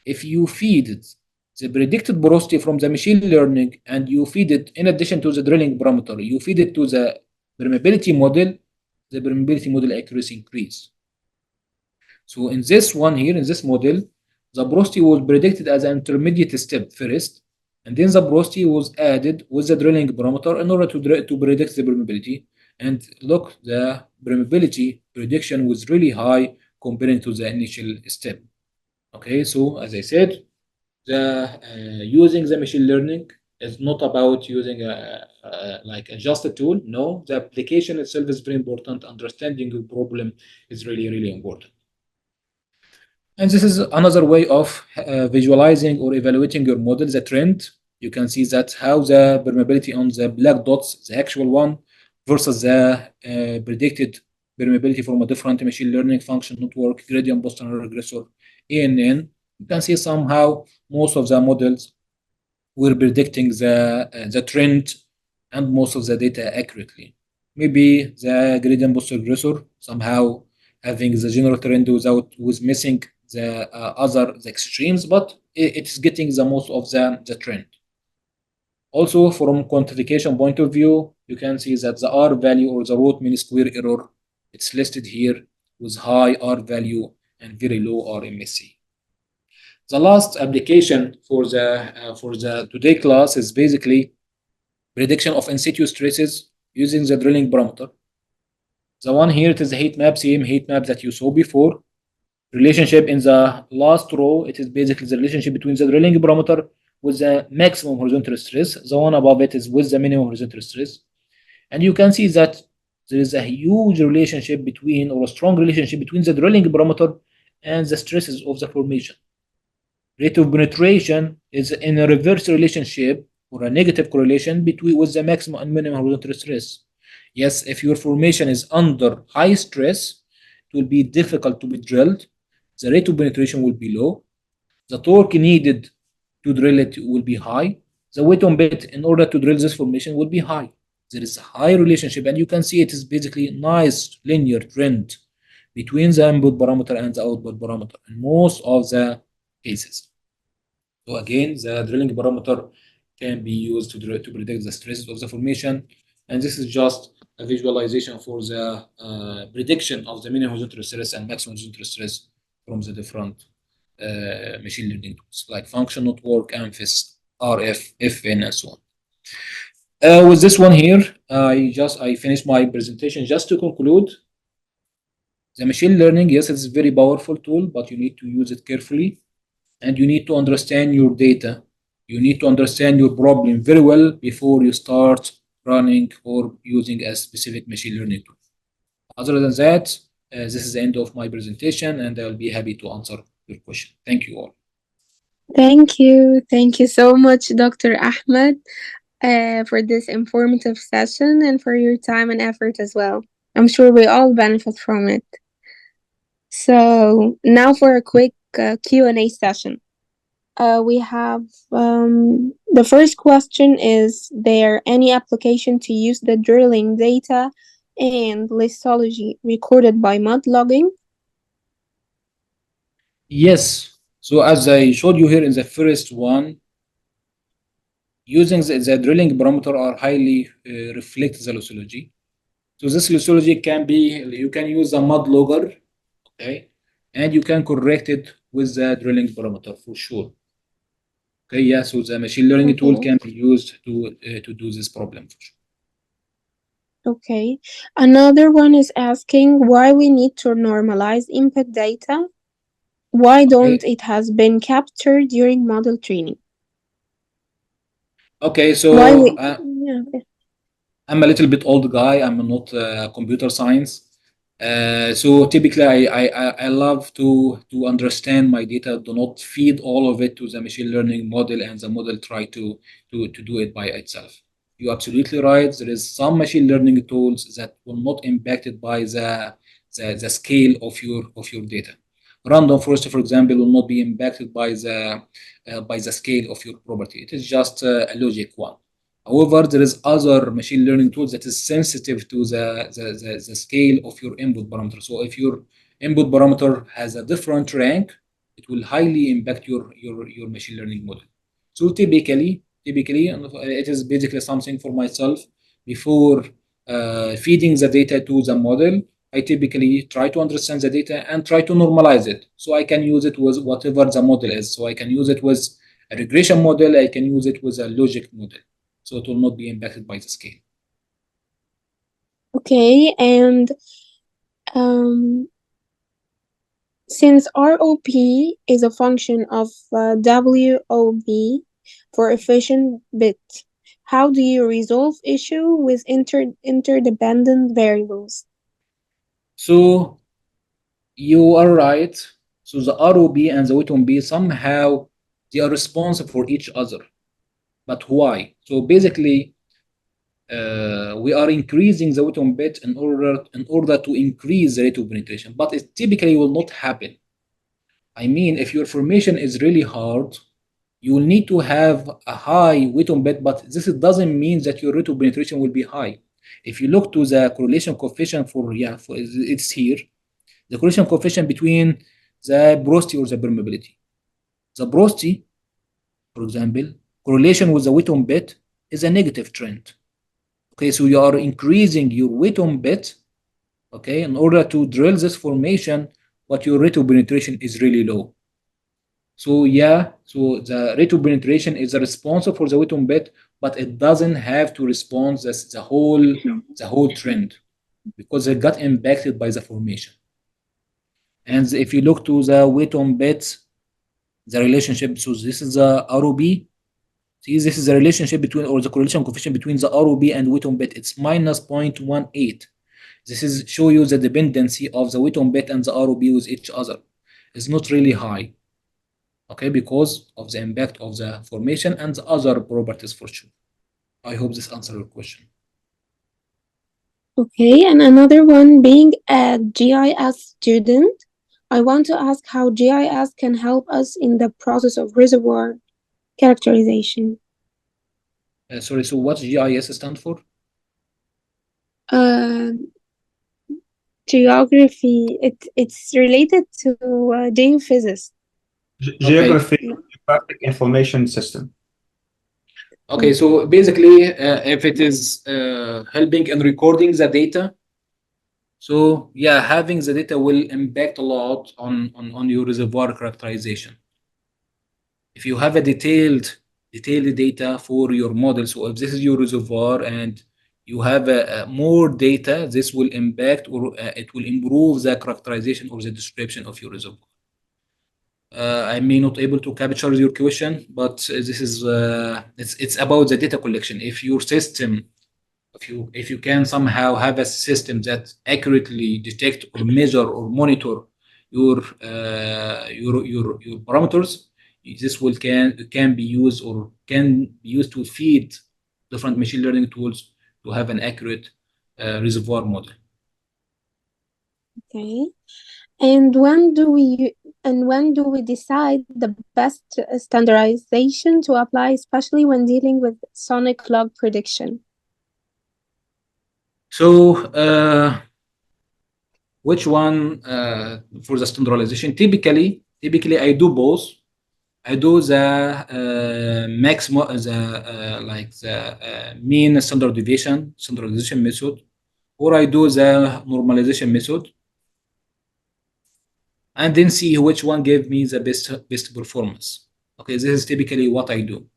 if you feed the predicted porosity from the machine learning and you feed it, in addition to the drilling parameter, you feed it to the permeability model, the permeability model accuracy increase. So in this one here, in this model, the porosity was predicted as an intermediate step first, and then the porosity was added with the drilling parameter in order to predict the permeability. And look, the permeability prediction was really high compared to the initial step. Okay, so as I said, the using the machine learning is not about using like a just a tool. No, the application itself is very important. Understanding the problem is really important. And this is another way of visualizing or evaluating your model, the trend. You can see that how the permeability on the black dots, the actual one, versus the predicted permeability from a different machine learning function network, gradient boosting regressor, ANN. You can see somehow most of the models were predicting the trend and most of the data accurately. Maybe the gradient booster regressor somehow having the general trend with missing the other the extremes, but it's getting the most of the trend. Also, from quantification point of view, you can see that the R value or the root mean square error, it's listed here with high R value and very low RMSE. The last application for the today class is basically prediction of in situ stresses using the drilling parameter. The one here, it is the heat map, same heat map that you saw before. Relationship in the last row, it is basically the relationship between the drilling parameter with the maximum horizontal stress. The one above it is with the minimum horizontal stress. And you can see that there is a huge relationship between, or a strong relationship between the drilling parameter and the stresses of the formation. Rate of penetration is in a reverse relationship or a negative correlation between with the maximum and minimum horizontal stress. Yes, if your formation is under high stress, it will be difficult to be drilled. The rate of penetration will be low. The torque needed to drill it will be high. The weight on bit in order to drill this formation will be high. There is a high relationship, and you can see it is basically a nice linear trend between the input parameter and the output parameter in most of the cases. So again, the drilling parameter can be used to predict the stresses of the formation, and this is just a visualization for the prediction of the minimum horizontal stress and maximum horizontal stress from the different machine learning tools like function network, AMPHIS, RF, FN, and so on. With this one here, I finished my presentation. Just to conclude, the machine learning, yes, it's a very powerful tool, but you need to use it carefully, and you need to understand your data. You need to understand your problem very well before you start running or using a specific machine learning tool. Other than that, this is the end of my presentation, and I'll be happy to answer your question. Thank you all. Thank you. Thank you so much, Dr. Ahmed, for this informative session and for your time and effort as well. I'm sure we all benefit from it. So now for a quick Q&A session. We have the first question is there any application to use the drilling data and lithology recorded by mud logging? Yes. So as I showed you here in the first one, using the drilling parameter are highly reflect the lithology. So this lithology can be, you can use a mud logger, okay, and you can correct it with the drilling parameter for sure. Okay, yeah, so the machine learning tool can be used to do this problem for sure. Okay. Another one is asking why we need to normalize input data. Why don't it has been captured during model training? Okay, so Why we yeah. I'm a little bit old guy. I'm not computer science. So typically, I love to understand my data. Do not feed all of it to the machine learning model, and the model try to do it by itself. You're absolutely right. There is some machine learning tools that will not impacted by the scale of your data. Random forest, for example, will not be impacted by the scale of your property. It is just a logic one. However, there is other machine learning tools that is sensitive to the scale of your input parameter. So if your input parameter has a different rank, it will highly impact your machine learning model. So typically, it is basically something for myself before feeding the data to the model. I typically try to understand the data and try to normalize it so I can use it with whatever the model is. So I can use it with a regression model, I can use it with a logic model. So it will not be impacted by the scale. Okay, and um, since ROP is a function of WOB for efficient bit, how do you resolve issue with interdependent variables? So you are right. So the ROB and the Witten B somehow they are responsible for each other. But why? So basically, we are increasing the Witten bit in order to increase the rate of penetration, but it typically will not happen. I mean, if your formation is really hard, you will need to have a high Witten bit, but this doesn't mean that your rate of penetration will be high. If you look to the correlation coefficient for it's here, the correlation coefficient between the porosity or the permeability. The porosity, for example, correlation with the Witten bit is a negative trend. Okay, so you are increasing your Witten bit, okay, in order to drill this formation, but your rate of penetration is really low. So yeah, so the rate of penetration is responsible for the Witten bit, but it doesn't have to respond the whole trend because it got impacted by the formation. And if you look to the Witten bit, the relationship, so this is the ROB. See, this is the relationship between, or the correlation coefficient between the ROB and Witten bit. It's minus 0.18. This is show you the dependency of the Witten bit and the ROB with each other. It's not really high, okay, because of the impact of the formation and the other properties for sure. I hope this answers your question. Okay, and another one, being a GIS student, I want to ask how GIS can help us in the process of reservoir characterization. Sorry, so what GIS stand for? Uh, Geography, it's related to geophysics. Okay. Geographic Information System. Okay, so basically, if it is helping in recording the data, so yeah, having the data will impact a lot on your reservoir characterization. If you have a detailed data for your model, so if this is your reservoir and you have more data, this will impact or it will improve the characterization or the description of your reservoir. I may not able to capture your question, but this is it's about the data collection. If your system, if you can somehow have a system that accurately detect or measure or monitor your parameters, this can be used or can be used to feed different machine learning tools to have an accurate reservoir model. Okay. And when do we decide the best standardization to apply, especially when dealing with sonic log prediction? So which one for the standardization? Typically, I do both. I do the maximum, the mean standardization method, or I do the normalization method, and then see which one gave me the best performance. Okay, this is typically what I do,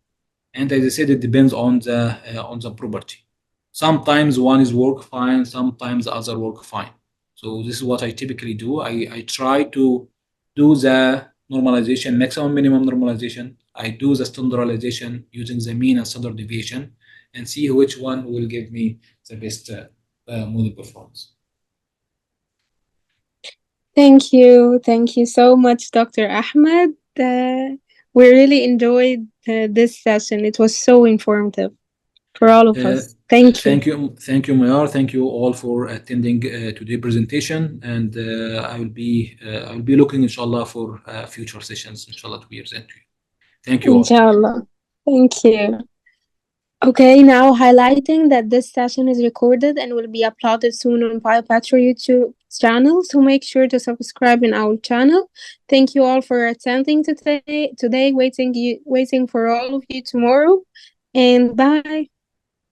and as I said, it depends on the property. Sometimes one is work fine, sometimes the other work fine. So this is what I typically do. I try to do the normalization, maximum minimum normalization. I do the standardization using the mean and standard deviation and see which one will give me the best model performance. Thank you so much, Dr. Ahmed. We really enjoyed this session. It was so informative for all of Uh, us. Thank you. thank you, Mayar. Thank you all for attending today's presentation, and I will be looking, inshallah, for future sessions, inshallah, to be presented to you. Thank you all. Inshallah. Thank you. Okay, now highlighting that this session is recorded and will be uploaded soon on PioPetro YouTube channel, so make sure to subscribe in our channel. Thank you all for attending today. Waiting for all of you tomorrow, and bye.